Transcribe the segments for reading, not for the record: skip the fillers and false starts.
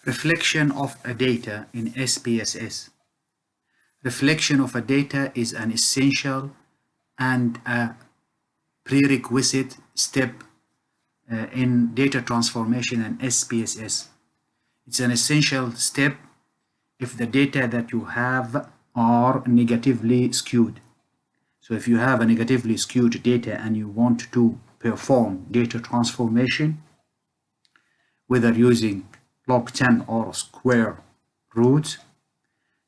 Reflection of a data in SPSS. Reflection of a data is an essential and a prerequisite step in data transformation and SPSS. It's an essential step if the data that you have are negatively skewed. So if you have a negatively skewed data and you want to perform data transformation, whether using log 10 or square root,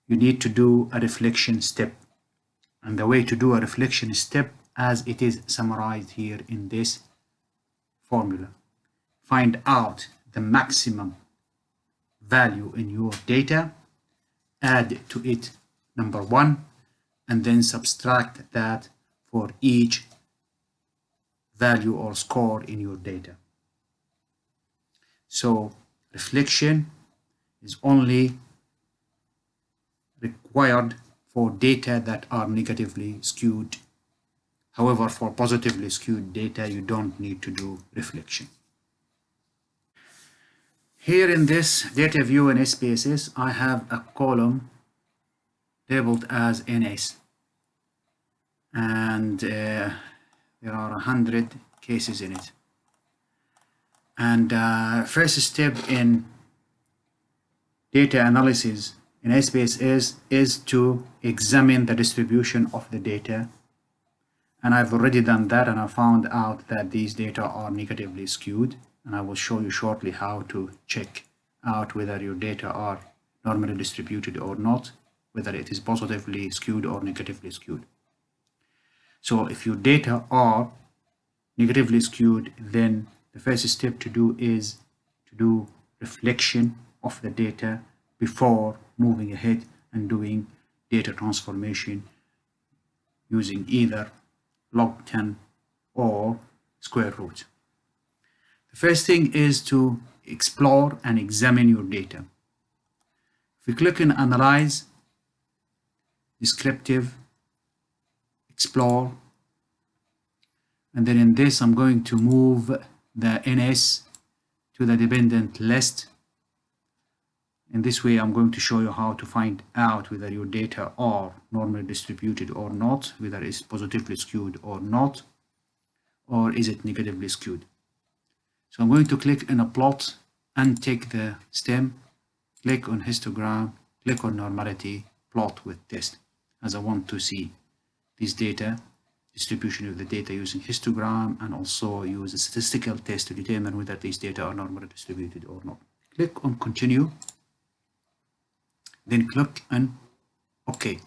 you need to do a reflection step. And the way to do a reflection step, as it is summarized here in this formula, find out the maximum value in your data, add to it number 1, and then subtract that for each value or score in your data. So reflection is only required for data that are negatively skewed. However, for positively skewed data, you don't need to do reflection. Here in this data view in SPSS, I have a column labeled as NS, and there are 100 cases in it. And first step in data analysis in SPSS is to examine the distribution of the data. And I've already done that, and I found out that these data are negatively skewed. And I will show you shortly how to check out whether your data are normally distributed or not, whether it is positively skewed or negatively skewed. So if your data are negatively skewed, then the first step to do is to do reflection of the data before moving ahead and doing data transformation using either log 10 or square root. The first thing is to explore and examine your data. If we click on Analyze, Descriptive, Explore, and then in this I'm going to move the NS to the dependent list. In this way, I'm going to show you how to find out whether your data are normally distributed or not, whether it's positively skewed or not, or is it negatively skewed. So I'm going to click on a plot and take the stem, click on histogram, click on normality, plot with test, as I want to see this data, distribution of the data using histogram, and also use a statistical test to determine whether these data are normally distributed or not. Click on continue, then click on OK.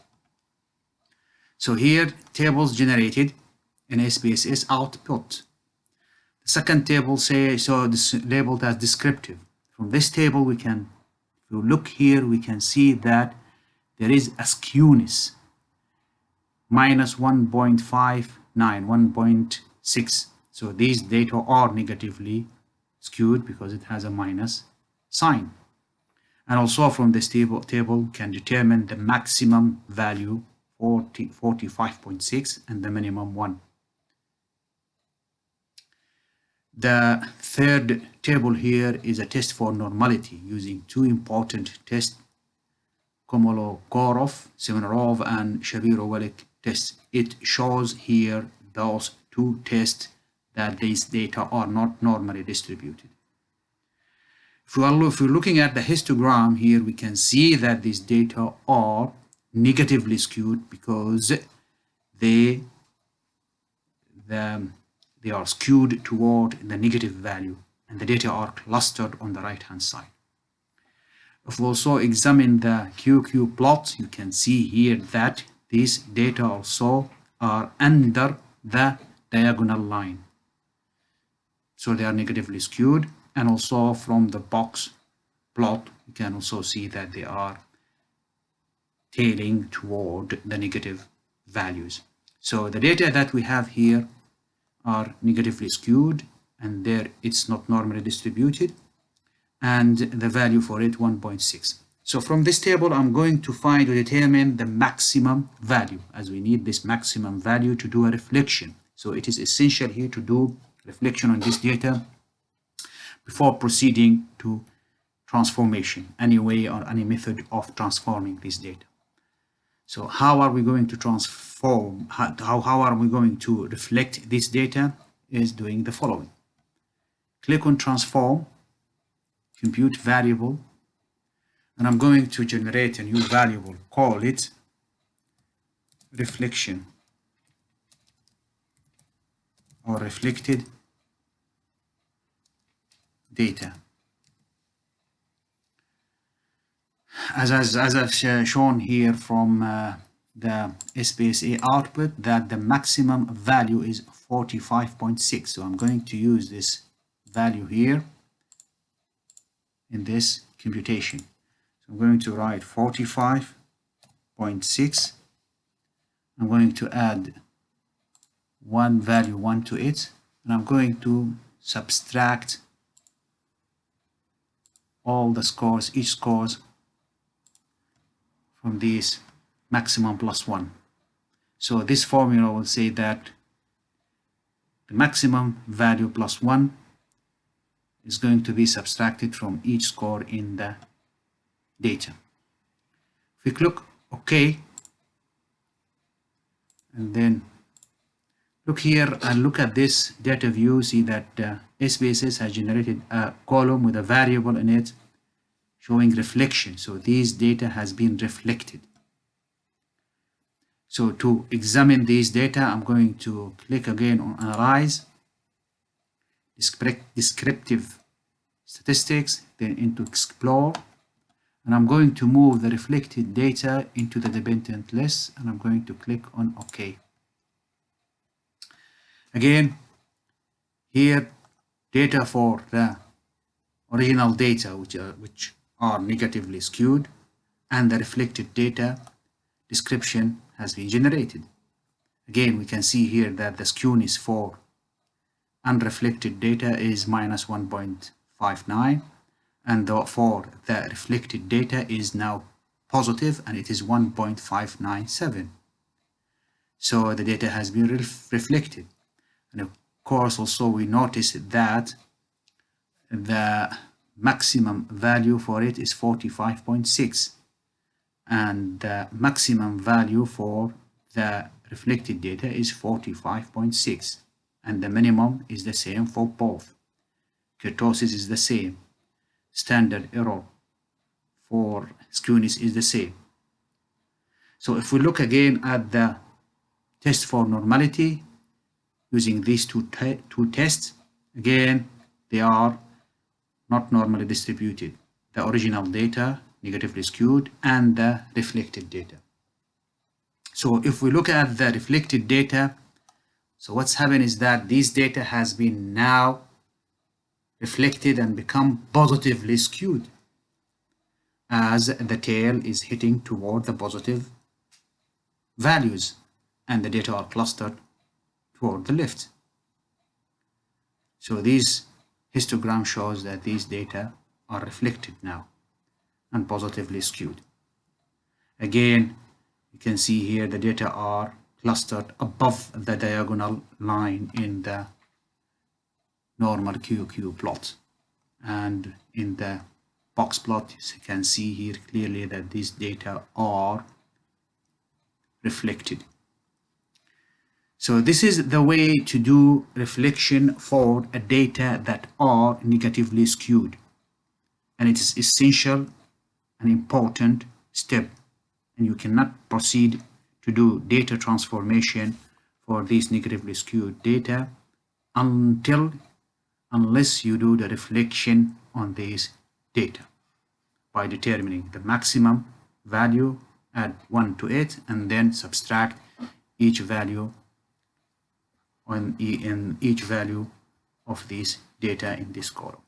So here, tables generated in SPSS output. The second table this labeled as descriptive. From this table, we can, if you look here, we can see that there is a skewness, minus 1.59, 1.6. So these data are negatively skewed because it has a minus sign. And also from this table can determine the maximum value 45.6 and the minimum 1. The third table here is a test for normality using two important tests, Komologorov, Semenarov, and Shabiro-Wellek tests. It shows here those two tests that these data are not normally distributed. If we're looking at the histogram here, we can see that these data are negatively skewed because they are skewed toward the negative value, and the data are clustered on the right hand side. If we also examine the QQ plot, you can see here that these data also are under the diagonal line, so they are negatively skewed. And also from the box plot, you can also see that they are tailing toward the negative values. So the data that we have here are negatively skewed, and there it's not normally distributed, and the value for it 1.6. So from this table, I'm going to determine the maximum value, as we need this maximum value to do a reflection. So it is essential here to do reflection on this data before proceeding to transformation, any way or any method of transforming this data. So how are we going to transform, how are we going to reflect this data is doing the following. Click on transform, compute variable, and I'm going to generate a new variable, call it reflection or reflected data. As I've shown here from the SPSS output, that the maximum value is 45.6. So I'm going to use this value here in this computation. So I'm going to write 45.6. I'm going to add one value 1 to it, and I'm going to subtract all the scores, each scores from this maximum plus 1. So this formula will say that the maximum value plus 1 is going to be subtracted from each score in the data. If we click OK, and then look here and look at this data view, see that SPSS has generated a column with a variable in it showing reflection. So this data has been reflected. So to examine these data, I'm going to click again on Analyze, Descriptive Statistics, then into Explore, and I'm going to move the reflected data into the dependent list, and I'm going to click on OK. Again, here data for the original data which are negatively skewed, and the reflected data description has been generated. Again, we can see here that the skewness for unreflected data is minus 1.59, and for the reflected data is now positive, and it is 1.597. So the data has been reflected. And of course, also we notice that the maximum value for it is 45.6, and the maximum value for the reflected data is 45.6, and the minimum is the same for both. Kurtosis is the same. Standard error for skewness is the same. So if we look again at the test for normality using these two tests, again they are not normally distributed. The original data negatively skewed and the reflected data. So if we look at the reflected data, so what's happened is that this data has been now reflected and become positively skewed as the tail is hitting toward the positive values and the data are clustered toward the left. So this histogram shows that these data are reflected now and positively skewed. Again, you can see here the data are clustered above the diagonal line in the normal QQ plot, and in the box plot you can see here clearly that these data are reflected. So this is the way to do reflection for a data that are negatively skewed, and it is essential and important step, and you cannot proceed to do data transformation for these negatively skewed data unless you do the reflection on these data by determining the maximum value, add 1 to it, and then subtract each value in each value of this data in this column.